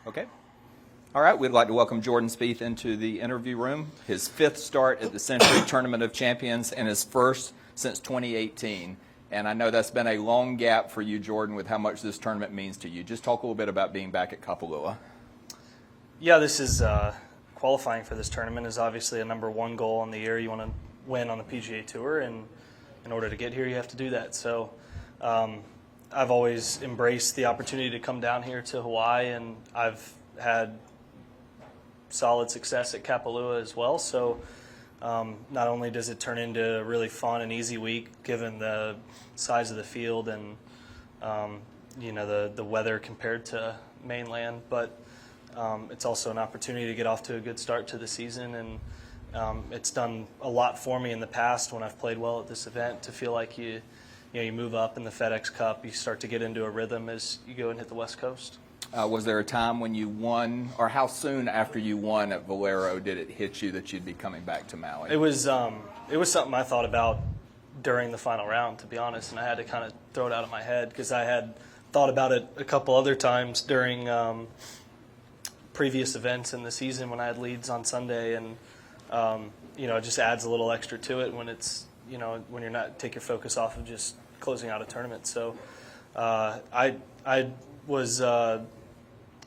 Okay. All right, we'd like to welcome Jordan Spieth into the interview room. His fifth start at the Sentry Tournament of Champions and his first since 2018. And I know that's been a long gap for you, Jordan, with how much this tournament means to you. Just talk a little bit about being back at Kapalua. Yeah, this is qualifying for this tournament is obviously a number one goal on the year. You want to win on the PGA Tour, and in order to get here, you have to do that. So I've always embraced the opportunity to come down here to Hawaii, and I've had solid success at Kapalua as well. So not only does it turn into a really fun and easy week, given the size of the field and the weather compared to mainland, but it's also an opportunity to get off to a good start to the season, and it's done a lot for me in the past when I've played well at this event to feel like you move up in the FedEx Cup, you start to get into a rhythm as you go and hit the West Coast. Was there a time when you won, or how soon after you won at Valero did it hit you that you'd be coming back to Maui? It was something I thought about during the final round, to be honest, and I had to kind of throw it out of my head because I had thought about it a couple other times during previous events in the season when I had leads on Sunday, and it just adds a little extra to it when it's when you're not take your focus off of just closing out a tournament. So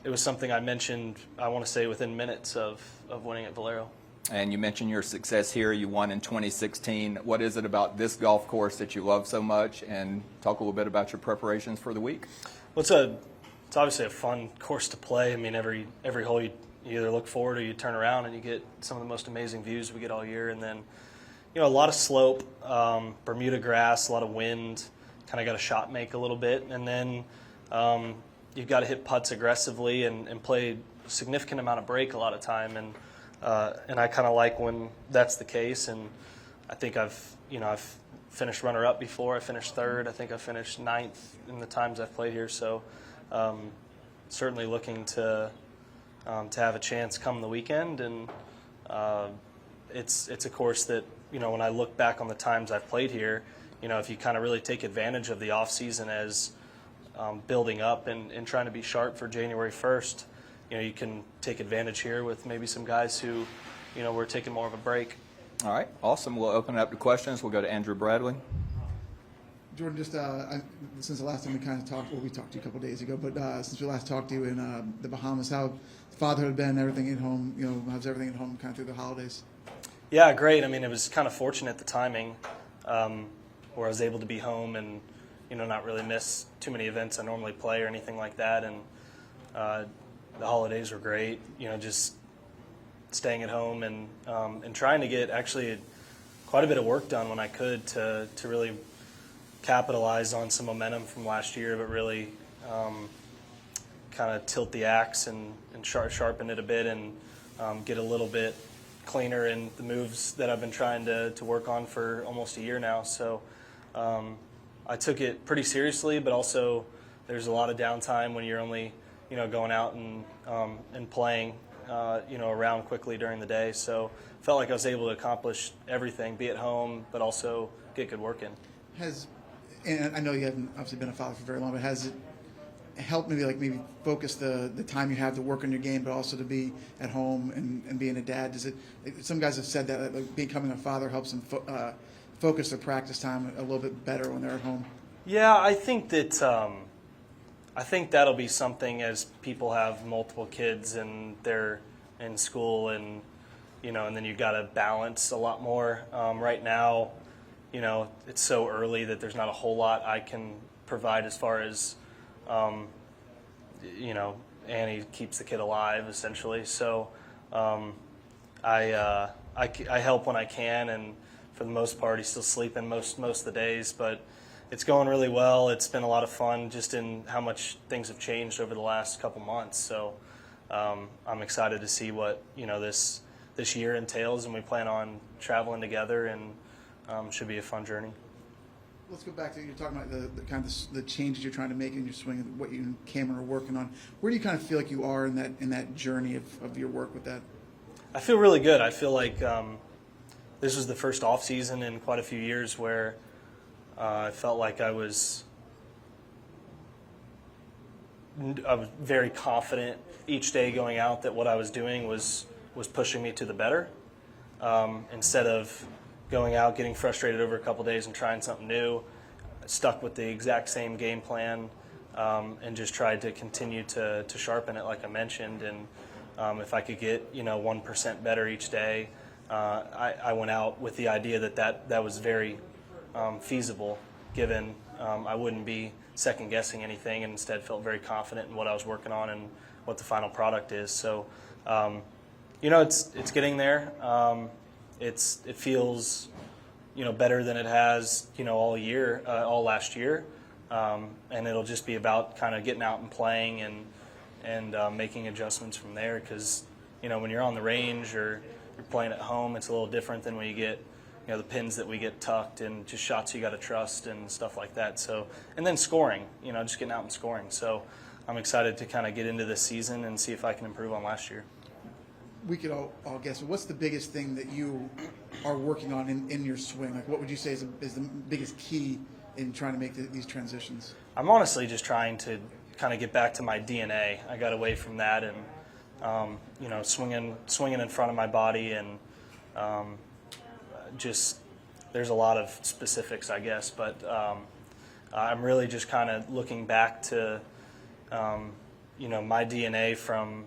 it was something I mentioned, I want to say, within minutes of winning at Valero. And you mentioned your success here. You won in 2016. What is it about this golf course that you love so much? And talk a little bit about your preparations for the week. Well, it's obviously a fun course to play. I mean, every hole you either look forward or you turn around and you get some of the most amazing views we get all year. And then, a lot of slope, Bermuda grass, a lot of wind, kind of got a shot make a little bit. And then you've got to hit putts aggressively and play a significant amount of break a lot of time. And I kind of like when that's the case. And I think I've finished runner-up before. I finished third. I think I finished ninth in the times I've played here. So certainly looking to have a chance come the weekend. And it's a course that, when I look back on the times I've played here, if you kind of really take advantage of the off-season as building up and trying to be sharp for January 1st, you can take advantage here with maybe some guys who, were taking more of a break. All right, awesome. We'll open it up to questions. We'll go to Andrew Bradley. Jordan, just since the last time we kind of talked, we talked to you a couple of days ago, but since we last talked to you in the Bahamas, how fatherhood been, everything at home, how's everything at home kind of through the holidays? Yeah, great. I mean, it was kind of fortunate the timing where I was able to be home and, not really miss too many events I normally play or anything like that. And the holidays were great, just staying at home and trying to get actually quite a bit of work done when I could to really capitalize on some momentum from last year, but really kind of tilt the axe and sharpen it a bit and get a little bit cleaner in the moves that I've been trying to work on for almost a year now. So I took it pretty seriously, but also there's a lot of downtime when you're only going out and playing around quickly during the day. So felt like I was able to accomplish everything, be at home, but also get good work in. And I know you haven't obviously been a father for very long, but has it helped maybe focus the time you have to work on your game, but also to be at home and being a dad? Some guys have said that becoming a father helps them focus their practice time a little bit better when they're at home. Yeah, I think that that'll be something as people have multiple kids and they're in school and and then you've got to balance a lot more. Right now, it's so early that there's not a whole lot I can provide as far as Annie keeps the kid alive essentially. So I help when I can, and for the most part he's still sleeping most of the days, but it's going really well. It's been a lot of fun just in how much things have changed over the last couple months. So I'm excited to see what this year entails, and we plan on traveling together, and should be a fun journey. Let's go back to you're talking about the kind of the changes you're trying to make in your swing and what you and Cameron are working on. Where do you kind of feel like you are in that journey of your work with that? I feel really good. I feel like this was the first off season in quite a few years where I felt like I was I was very confident each day going out that what I was doing was pushing me to the better. Instead of going out, getting frustrated over a couple days and trying something new, I stuck with the exact same game plan and just tried to continue to sharpen it, like I mentioned. And if I could get 1% better each day, I went out with the idea that was very feasible, given I wouldn't be second guessing anything, and instead felt very confident in what I was working on and what the final product is. So, it's getting there. It feels, better than it has, all last year. And it'll just be about kind of getting out and playing and making adjustments from there. Because, when you're on the range or you're playing at home, it's a little different than when you get, the pins that we get tucked and just shots you got to trust and stuff like that. So, and then scoring, just getting out and scoring. So I'm excited to kind of get into this season and see if I can improve on last year. We could all guess. What's the biggest thing that you are working on in your swing? Like, what would you say is the biggest key in trying to make these transitions? I'm honestly just trying to kind of get back to my DNA. I got away from that and, swinging in front of my body and just there's a lot of specifics, I guess, but I'm really just kind of looking back to, my DNA from,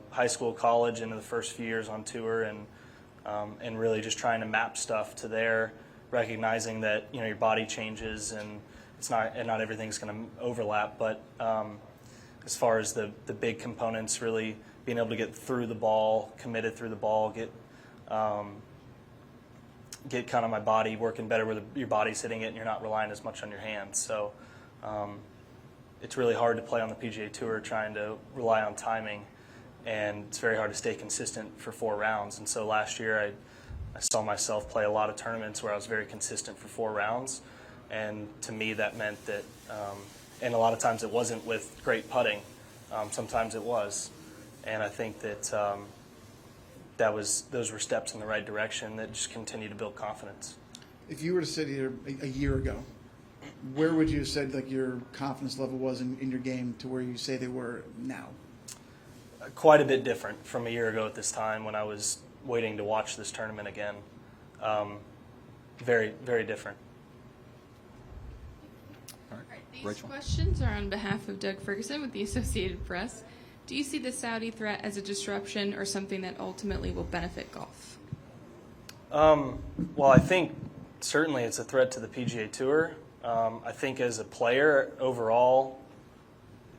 high school, college, into the first few years on tour, and really just trying to map stuff to there, recognizing that your body changes and not everything's going to overlap. But as far as the big components, really being able to get through the ball, committed through the ball, get kind of my body working better where your body's hitting it and you're not relying as much on your hands. So it's really hard to play on the PGA Tour trying to rely on timing, and it's very hard to stay consistent for 4 rounds. And so last year I saw myself play a lot of tournaments where I was very consistent for 4 rounds, and to me that meant that, and a lot of times it wasn't with great putting, sometimes it was, and I think that those were steps in the right direction that just continue to build confidence. If you were to sit here a year ago, where would you have said like your confidence level was in your game to where you say they were now? Quite a bit different from a year ago at this time when I was waiting to watch this tournament again. Very, very different. All right. These Rachel? questions are on behalf of Doug Ferguson with the Associated Press. Do you see the Saudi threat as a disruption or something that ultimately will benefit golf? Well, I think certainly it's a threat to the PGA Tour. I think as a player overall,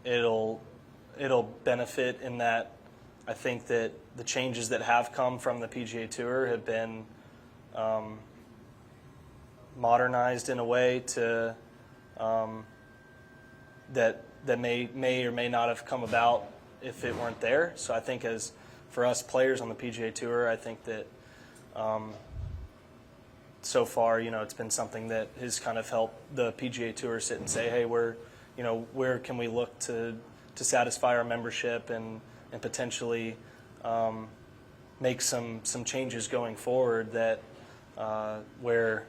it'll benefit in that I think that the changes that have come from the PGA Tour have been modernized in a way to that may or may not have come about if it weren't there. So I think as for us players on the PGA Tour, I think that so far, it's been something that has kind of helped the PGA Tour sit and say, hey, where can we look to satisfy our membership and potentially make some changes going forward that where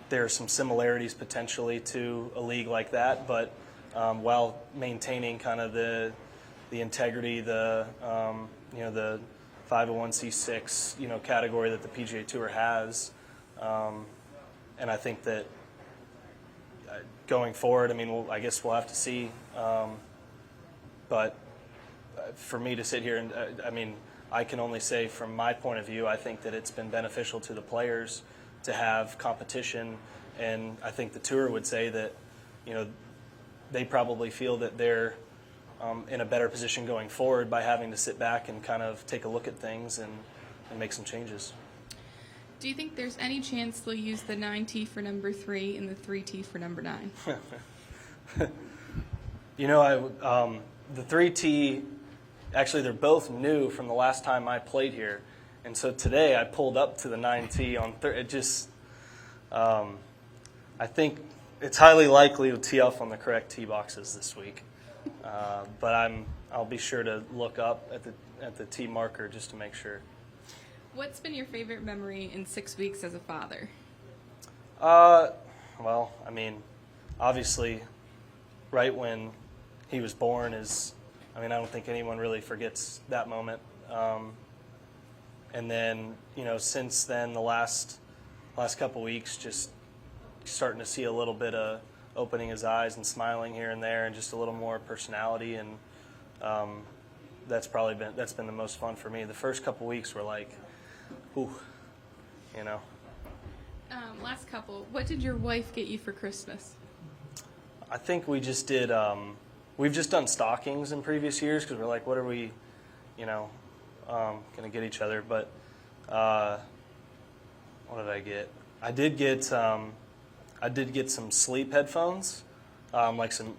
there are some similarities potentially to a league like that, but while maintaining kind of the integrity, the 501c6 category that the PGA Tour has, and I think that going forward, I guess we'll have to see. But for me to sit here and I can only say from my point of view, I think that it's been beneficial to the players to have competition, and I think the Tour would say that they probably feel that they're in a better position going forward by having to sit back and kind of take a look at things and make some changes. Do you think there's any chance they'll use the 9T for number 3 and the 3T for number 9? The 3T, actually they're both new from the last time I played here. And so today I pulled up to the 9T on it just, I think it's highly likely to tee off on the correct tee boxes this week. But I'll be sure to look up at the tee marker just to make sure. What's been your favorite memory in 6 weeks as a father? Well, obviously, right when he was born is, I mean, I don't think anyone really forgets that moment. And then, you know, since then, the last couple weeks, just starting to see a little bit of opening his eyes and smiling here and there, and just a little more personality, and that's been the most fun for me. The first couple weeks were like, ooh, you know. Last couple, what did your wife get you for Christmas? I think we just did. We've just done stockings in previous years because we're like, what are we, you know, going to get each other? But what did I get? I did get some sleep headphones, like some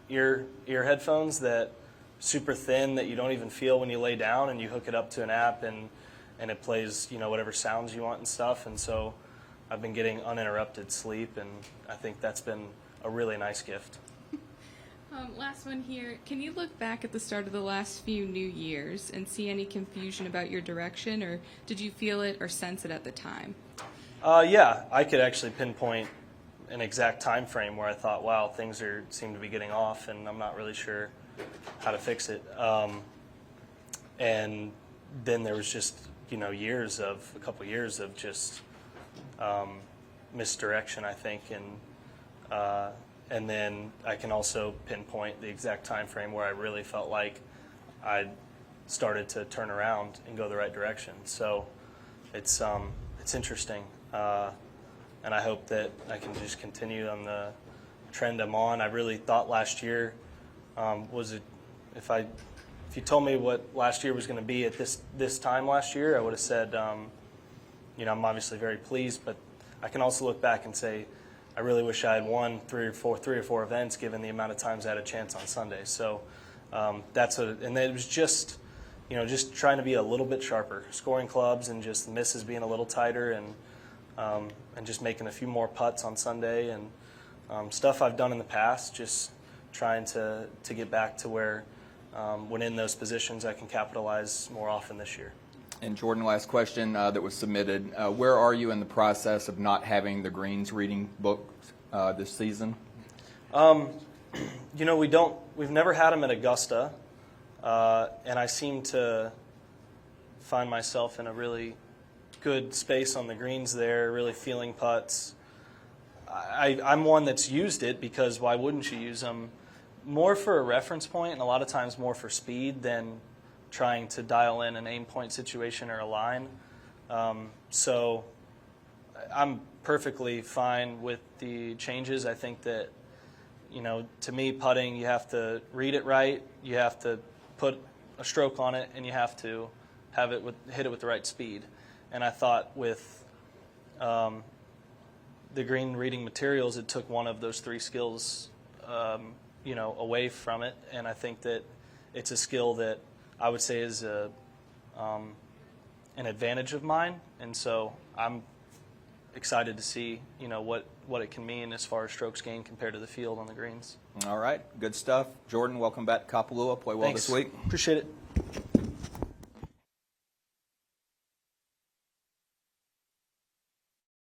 ear headphones that super thin that you don't even feel when you lay down, and you hook it up to an app and it plays, you know, whatever sounds you want and stuff. And so I've been getting uninterrupted sleep, and I think that's been a really nice gift. Last one here. Can you look back at the start of the last few New Years and see any confusion about your direction, or did you feel it or sense it at the time? Yeah, I could actually pinpoint an exact time frame where I thought, wow, things seem to be getting off, and I'm not really sure how to fix it. And then there was just, you know, a couple years of just misdirection, I think, and then I can also pinpoint the exact time frame where I really felt like I started to turn around and go the right direction. So it's interesting, and I hope that I can just continue on the trend I'm on. I really thought last year if you told me what last year was going to be at this time last year, I would have said, you know, I'm obviously very pleased, but I can also look back and say, I really wish I had won three or four events, given the amount of times I had a chance on Sunday. So and it was just, you know, just trying to be a little bit sharper, scoring clubs and just misses being a little tighter, and just making a few more putts on Sunday, and stuff I've done in the past, just trying to get back to where when in those positions I can capitalize more often this year. And Jordan, last question that was submitted. Where are you in the process of not having the greens reading book this season? You know, we've never had them at Augusta, and I seem to find myself in a really good space on the greens there, really feeling putts. I'm one that's used it because why wouldn't you use them? More for a reference point, and a lot of times more for speed than trying to dial in an aim point situation or a line. So I'm perfectly fine with the changes. I think that, you know, to me, putting, you have to read it right, you have to put a stroke on it, and you have to have it hit it with the right speed. And I thought with the green reading materials, it took one of those three skills, you know, away from it. And I think that it's a skill that I would say is an advantage of mine, and so I'm excited to see, you know, what it can mean as far as strokes gained compared to the field on the greens. All right, good stuff. Jordan, welcome back to Kapalua. Play well Thanks. this week. Appreciate it.